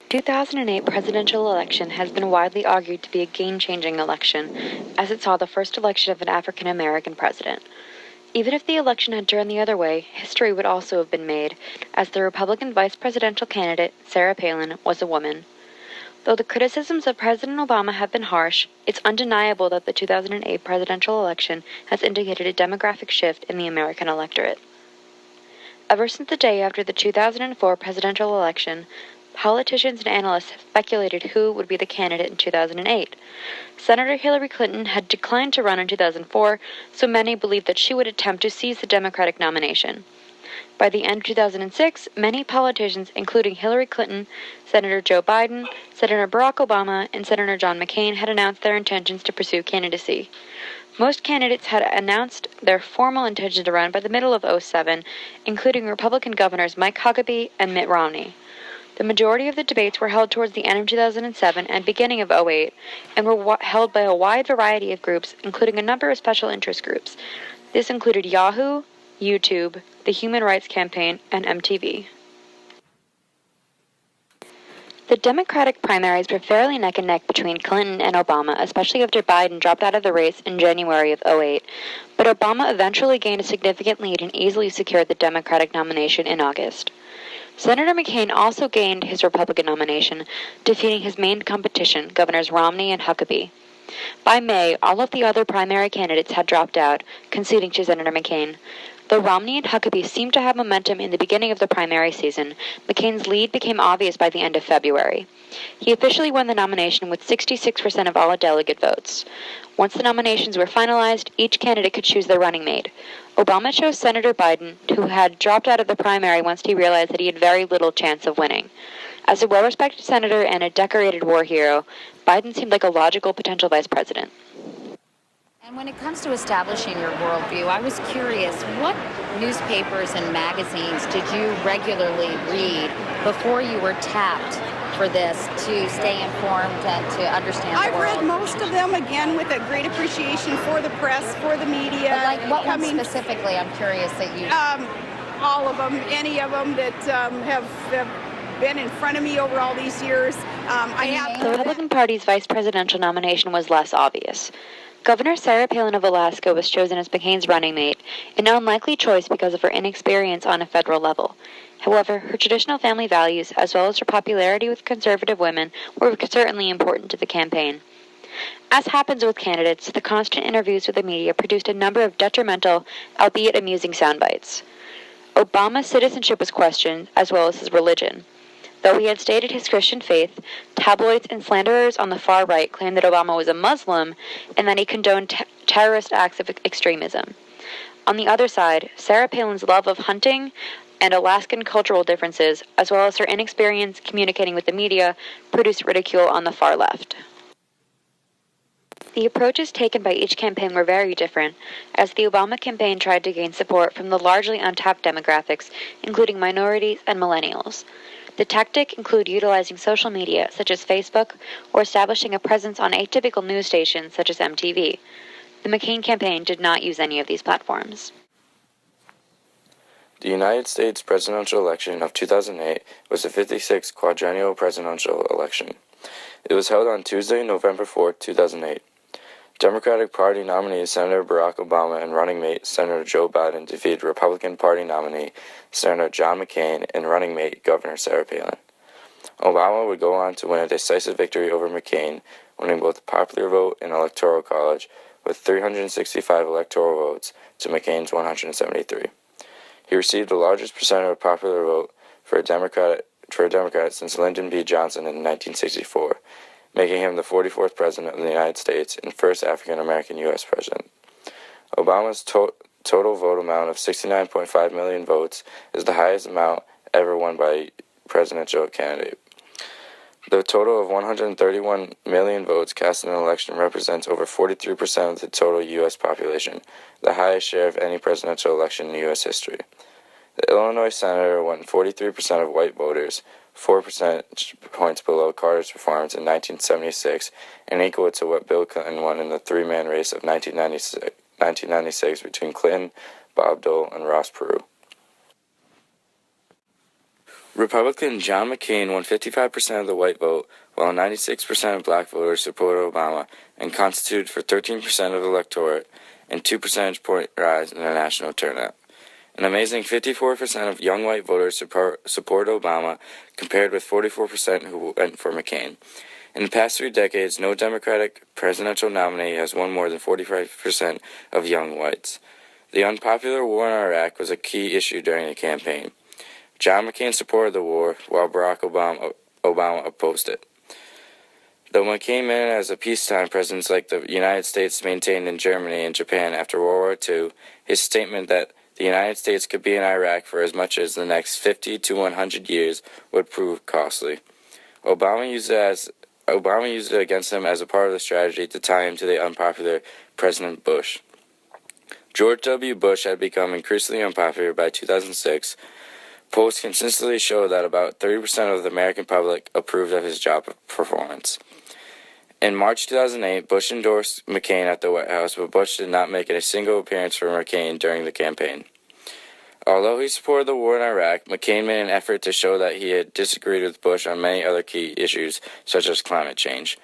2008 presidential election has been widely argued to be a game-changing election, as it saw the first election of an African-American president. Even if the election had turned the other way, history would also have been made, as the Republican vice presidential candidate, Sarah Palin, was a woman. Though the criticisms of President Obama have been harsh, it's undeniable that the 2008 presidential election has indicated a demographic shift in the American electorate. Ever since the day after the 2004 presidential election, politicians and analysts have speculated who would be the candidate in 2008. Senator Hillary Clinton had declined to run in 2004, so many believed that she would attempt to seize the Democratic nomination. By the end of 2006, many politicians, including Hillary Clinton, Senator Joe Biden, Senator Barack Obama, and Senator John McCain, had announced their intentions to pursue candidacy. Most candidates had announced their formal intention to run by the middle of 2007, including Republican governors Mike Huckabee and Mitt Romney. The majority of the debates were held towards the end of 2007 and beginning of 2008, and were held by a wide variety of groups, including a number of special interest groups. This included Yahoo, YouTube, the Human Rights Campaign, and MTV. The Democratic primaries were fairly neck and neck between Clinton and Obama, especially after Biden dropped out of the race in January of 2008. But Obama eventually gained a significant lead and easily secured the Democratic nomination in August. Senator McCain also gained his Republican nomination, defeating his main competition, Governors Romney and Huckabee. By May, all of the other primary candidates had dropped out, conceding to Senator McCain. Though Romney and Huckabee seemed to have momentum in the beginning of the primary season, McCain's lead became obvious by the end of February. He officially won the nomination with 66% of all delegate votes. Once the nominations were finalized, each candidate could choose their running mate. Obama chose Senator Biden, who had dropped out of the primary once he realized that he had very little chance of winning. As a well-respected senator and a decorated war hero, Biden seemed like a logical potential vice president. And when it comes to establishing your worldview, I was curious, what newspapers and magazines did you regularly read before you were tapped for this to stay informed and to understand the world? I've read most of them, again, with a great appreciation for the press, for the media. But like what ones specifically, I'm curious that you... all of them, any of them that have been in front of me over all these years. The Republican Party's vice presidential nomination was less obvious. Governor Sarah Palin of Alaska was chosen as McCain's running mate, an unlikely choice because of her inexperience on a federal level. However, her traditional family values, as well as her popularity with conservative women, were certainly important to the campaign. As happens with candidates, the constant interviews with the media produced a number of detrimental, albeit amusing soundbites. Obama's citizenship was questioned, as well as his religion. Though he had stated his Christian faith, tabloids and slanderers on the far right claimed that Obama was a Muslim and that he condoned terrorist acts of extremism. On the other side, Sarah Palin's love of hunting and Alaskan cultural differences, as well as her inexperience communicating with the media, produced ridicule on the far left. The approaches taken by each campaign were very different, as the Obama campaign tried to gain support from the largely untapped demographics, including minorities and millennials. The tactic included utilizing social media, such as Facebook, or establishing a presence on atypical news stations, such as MTV. The McCain campaign did not use any of these platforms. The United States presidential election of 2008 was the 56th quadrennial presidential election. It was held on Tuesday, November 4, 2008. Democratic Party nominee Senator Barack Obama and running mate Senator Joe Biden defeated Republican Party nominee Senator John McCain and running mate Governor Sarah Palin. Obama would go on to win a decisive victory over McCain, winning both the popular vote and electoral college with 365 electoral votes to McCain's 173. He received the largest percentage of popular vote for a Democrat since Lyndon B. Johnson in 1964, making him the 44th President of the United States and first African-American U.S. President. Obama's total vote amount of 69.5 million votes is the highest amount ever won by a presidential candidate. The total of 131 million votes cast in an election represents over 43% of the total U.S. population, the highest share of any presidential election in U.S. history. The Illinois senator won 43% of white voters, 4 percentage points below Carter's performance in 1976, and equal to what Bill Clinton won in the three-man race of 1996 between Clinton, Bob Dole, and Ross Perot. Republican John McCain won 55% of the white vote, while 96% of black voters supported Obama and constituted for 13% of the electorate and 2 percentage point rise in the national turnout. An amazing 54% of young white voters support Obama, compared with 44% who went for McCain. In the past 3 decades, no Democratic presidential nominee has won more than 45% of young whites. The unpopular war in Iraq was a key issue during the campaign. John McCain supported the war, while Barack Obama opposed it. Though McCain made it as a peacetime presence like the United States maintained in Germany and Japan after World War II, his statement that the United States could be in Iraq for as much as the next 50 to 100 years would prove costly. Obama used it against him as a part of the strategy to tie him to the unpopular President Bush. George W. Bush had become increasingly unpopular by 2006. Polls consistently show that about 30% of the American public approved of his job performance. In March 2008, Bush endorsed McCain at the White House, but Bush did not make a single appearance for McCain during the campaign. Although he supported the war in Iraq, McCain made an effort to show that he had disagreed with Bush on many other key issues, such as climate change.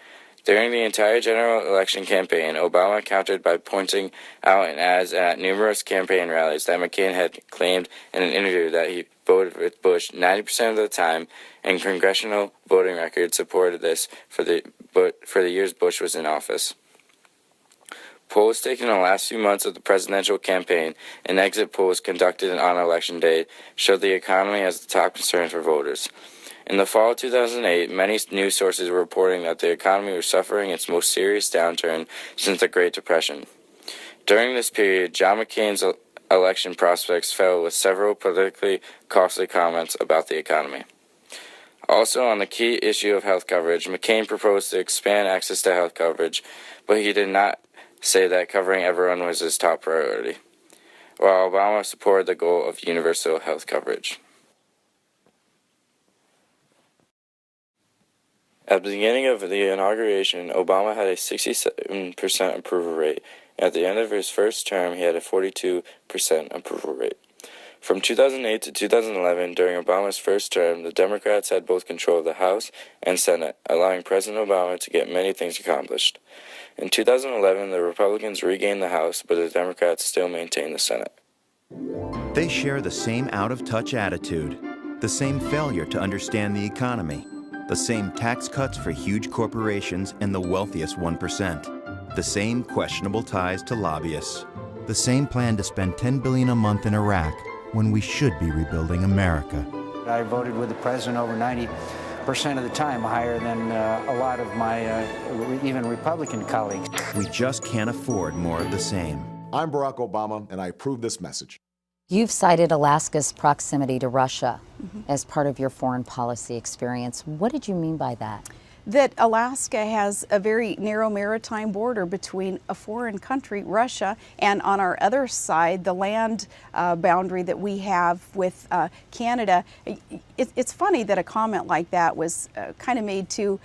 During the entire general election campaign, Obama countered by pointing out in ads and at numerous campaign rallies that McCain had claimed in an interview that he voted with Bush 90% of the time, and congressional voting records supported this for the years Bush was in office. Polls taken in the last few months of the presidential campaign and exit polls conducted on Election Day showed the economy as the top concern for voters. In the fall of 2008, many news sources were reporting that the economy was suffering its most serious downturn since the Great Depression. During this period, John McCain's election prospects fell with several politically costly comments about the economy. Also, on the key issue of health coverage, McCain proposed to expand access to health coverage, but he did not say that covering everyone was his top priority, while Obama supported the goal of universal health coverage. At the beginning of the inauguration, Obama had a 67% approval rate, and at the end of his first term, he had a 42% approval rate. From 2008 to 2011, during Obama's first term, the Democrats had both control of the House and Senate, allowing President Obama to get many things accomplished. In 2011, the Republicans regained the House, but the Democrats still maintained the Senate. They share the same out-of-touch attitude, the same failure to understand the economy, the same tax cuts for huge corporations and the wealthiest 1%, the same questionable ties to lobbyists, the same plan to spend $10 billion a month in Iraq when we should be rebuilding America. I voted with the president over 90% of the time, higher than a lot of my even Republican colleagues. We just can't afford more of the same. I'm Barack Obama, and I approve this message. You've cited Alaska's proximity to Russia as part of your foreign policy experience. What did you mean by that? That Alaska has a very narrow maritime border between a foreign country, Russia, and on our other side, the land boundary that we have with Canada. It's funny that a comment like that was kind of made to,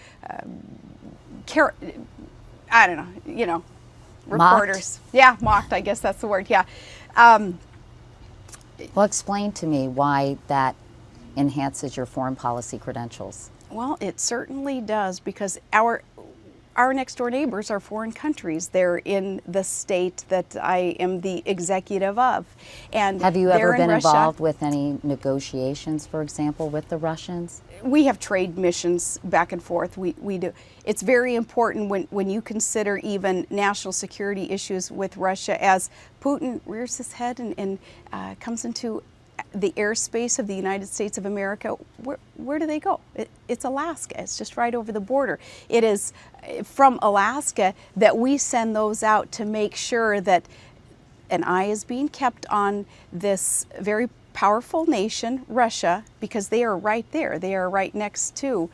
I don't know, you know, reporters. Mocked? Yeah, mocked, I guess that's the word, yeah. Well, explain to me why that enhances your foreign policy credentials. Well, it certainly does, because our next door neighbors are foreign countries. They're in the state that I am the executive of. And have you ever been Russia. Involved with any negotiations, for example, with the Russians? We have trade missions back and forth. We do. It's very important when you consider even national security issues with Russia, as Putin rears his head and comes into the airspace of the United States of America. Where do they go? It's Alaska. It's just right over the border. It is from Alaska that we send those out to make sure that an eye is being kept on this very powerful nation, Russia, because they are right there. They are right next to